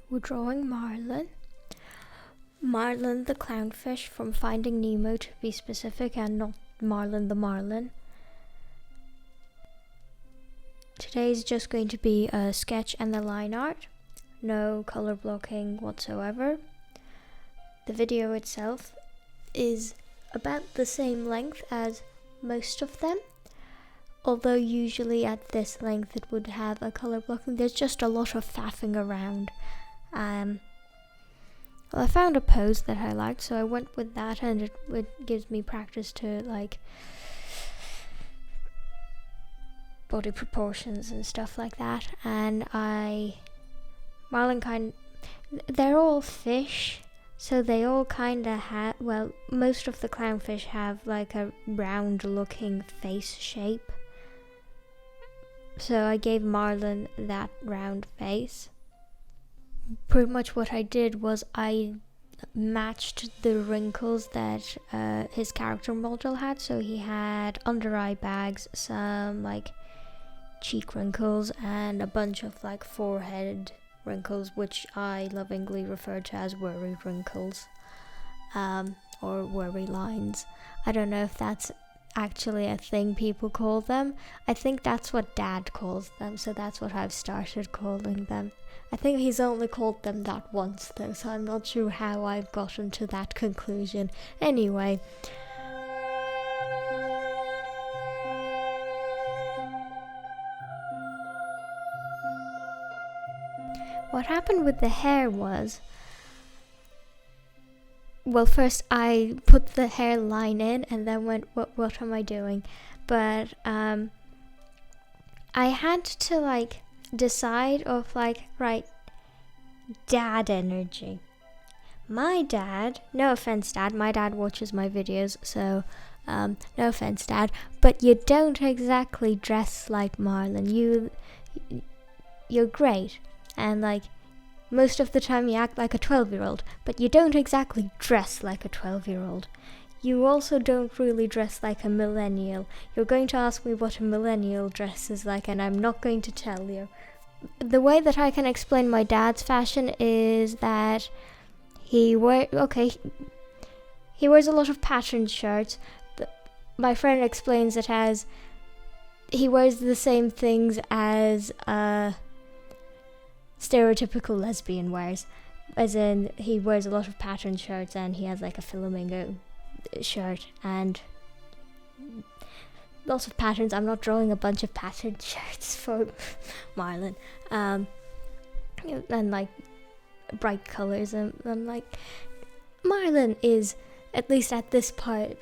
We're drawing Marlin. Marlin the clownfish from Finding Nemo, to be specific, and not Marlin the Marlin. Today's just going to be a sketch and the line art. No color blocking whatsoever. The video itself is about the same length as most of them, although usually at this length it would have a color blocking. There's just a lot of faffing around. Well, I found a pose that I liked, so I went with that, and it gives me practice to like body proportions and stuff like that. And Marlin they're all fish, so they all kind of have, well, most of the clownfish have like a round looking face shape. So I gave Marlin that round face. Pretty much what I did was I matched the wrinkles that his character model had. So he had under eye bags, some like cheek wrinkles, and a bunch of like forehead wrinkles, which I lovingly refer to as worry wrinkles, or worry lines. I don't know if that's actually a thing people call them. I think that's what Dad calls them, so that's what I've started calling them. I think he's only called them that once though, so I'm not sure how I've gotten to that conclusion. Anyway, what happened with the hair was, well, first I put the hairline in and then went, what am I doing? But I had to like decide of like, right, dad energy. My dad, no offense Dad, my dad watches my videos, so no offense Dad, but you don't exactly dress like Marlin. You're great, and like most of the time you act like a 12-year-old, but you don't exactly dress like a 12-year-old. You also don't really dress like a millennial. You're going to ask me what a millennial dresses like, and I'm not going to tell you. The way that I can explain my dad's fashion is that he wears a lot of patterned shirts. My friend explains it as he wears the same things as stereotypical lesbian wears, as in he wears a lot of patterned shirts, and he has like a flamingo shirt and lots of patterns. I'm not drawing a bunch of patterned shirts for Marlin, and like bright colors, and I'm like, Marlin is, at least at this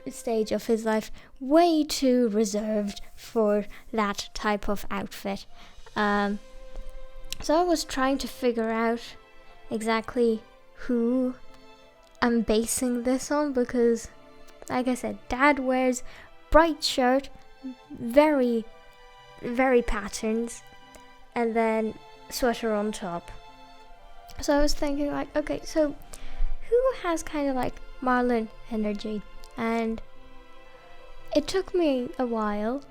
stage of his life, way too reserved for that type of outfit. So I was trying to figure out exactly who I'm basing this on, because, like I said, Dad wears bright shirt, very, very patterns, and then sweater on top. So I was thinking like, okay, so who has kind of like Marlin energy? And it took me a while,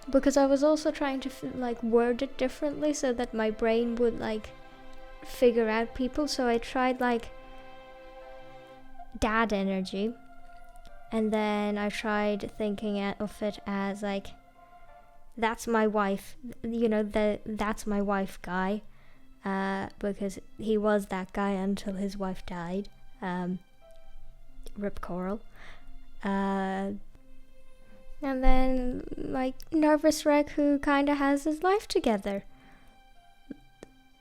because I was also trying to like word it differently so that my brain would like figure out people. So I tried like dad energy, and then I tried thinking of it as like, that's my wife, that's my wife guy, because he was that guy until his wife died. Rip Coral. And then, like, nervous wreck who kind of has his life together.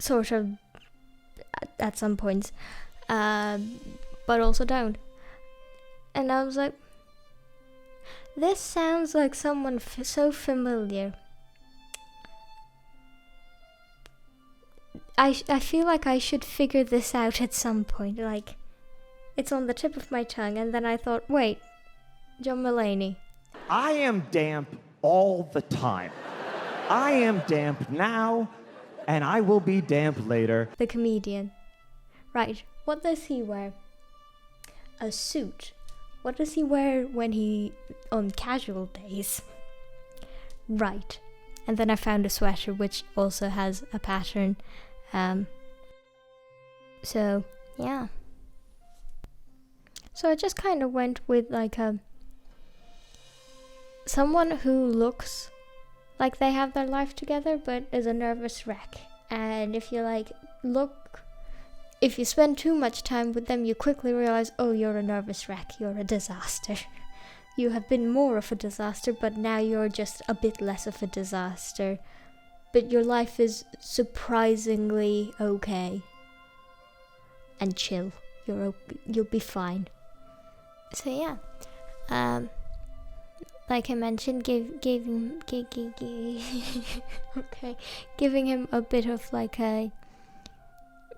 Sort of, at some points. But also don't. And I was like, this sounds like someone so familiar. I feel like I should figure this out at some point. Like, it's on the tip of my tongue. And then I thought, wait, John Mulaney. I am damp all the time. I am damp now, and I will be damp later. The comedian. Right, what does he wear? A suit. What does he wear when on casual days? Right. And then I found a sweater which also has a pattern. So, yeah. So I just kind of went with like someone who looks like they have their life together but is a nervous wreck. And if you if you spend too much time with them, you quickly realize, oh, you're a nervous wreck, you're a disaster. You have been more of a disaster, but now you're just a bit less of a disaster. But your life is surprisingly okay. And chill. You'll be fine. So yeah. Like I mentioned, giving him a bit of like a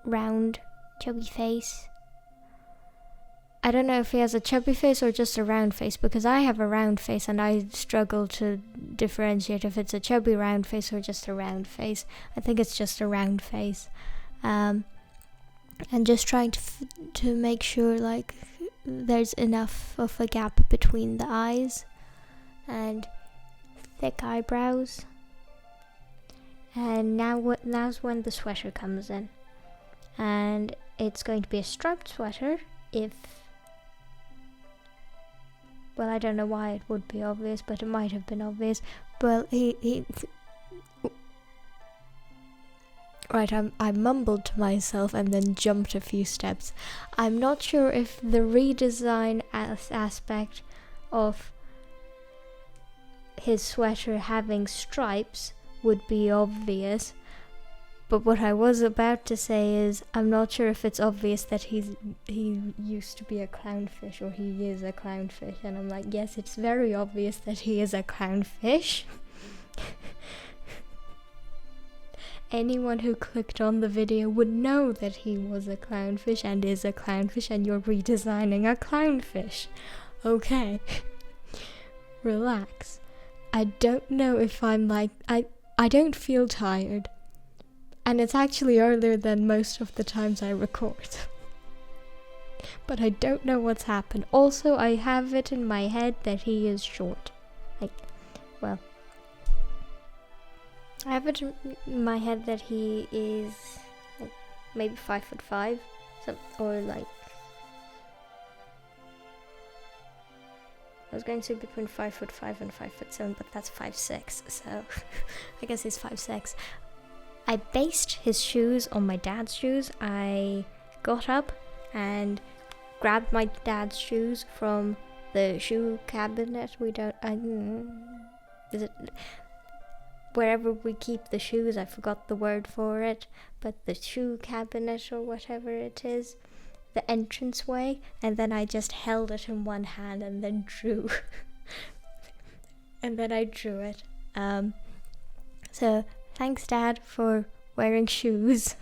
round, chubby face. I don't know if he has a chubby face or just a round face, because I have a round face and I struggle to differentiate if it's a chubby round face or just a round face. I think it's just a round face. And just trying to make sure like there's enough of a gap between the eyes and thick eyebrows. And now's when the sweater comes in. And it's going to be a striped sweater well, I don't know why it would be obvious, but it might have been obvious. Well, Right, I mumbled to myself and then jumped a few steps. I'm not sure if the redesign aspect of his sweater having stripes would be obvious, but what I was about to say is I'm not sure if it's obvious that he used to be a clownfish or he is a clownfish, and I'm like, yes, it's very obvious that he is a clownfish. Anyone who clicked on the video would know that he was a clownfish and is a clownfish, and you're redesigning a clownfish. Okay. Relax. I don't know if I'm like, I don't feel tired. And it's actually earlier than most of the times I record. But I don't know what's happened. Also, I have it in my head that he is short. I have it in my head that he is like maybe 5'5", or like, I was going to say between 5'5" and 5'7", but that's 5'6", so I guess he's 5'6". I based his shoes on my dad's shoes. I got up and grabbed my dad's shoes from the shoe cabinet. Wherever we keep the shoes, I forgot the word for it, but the shoe cabinet or whatever it is, the entranceway, and then I just held it in one hand and then drew. And then I drew it. So thanks, Dad, for wearing shoes.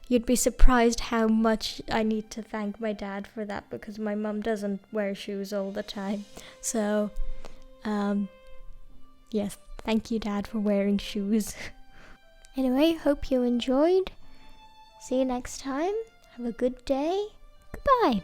You'd be surprised how much I need to thank my dad for that, because my mum doesn't wear shoes all the time. So, yes, thank you, Dad, for wearing shoes. Anyway, hope you enjoyed. See you next time. Have a good day. Goodbye.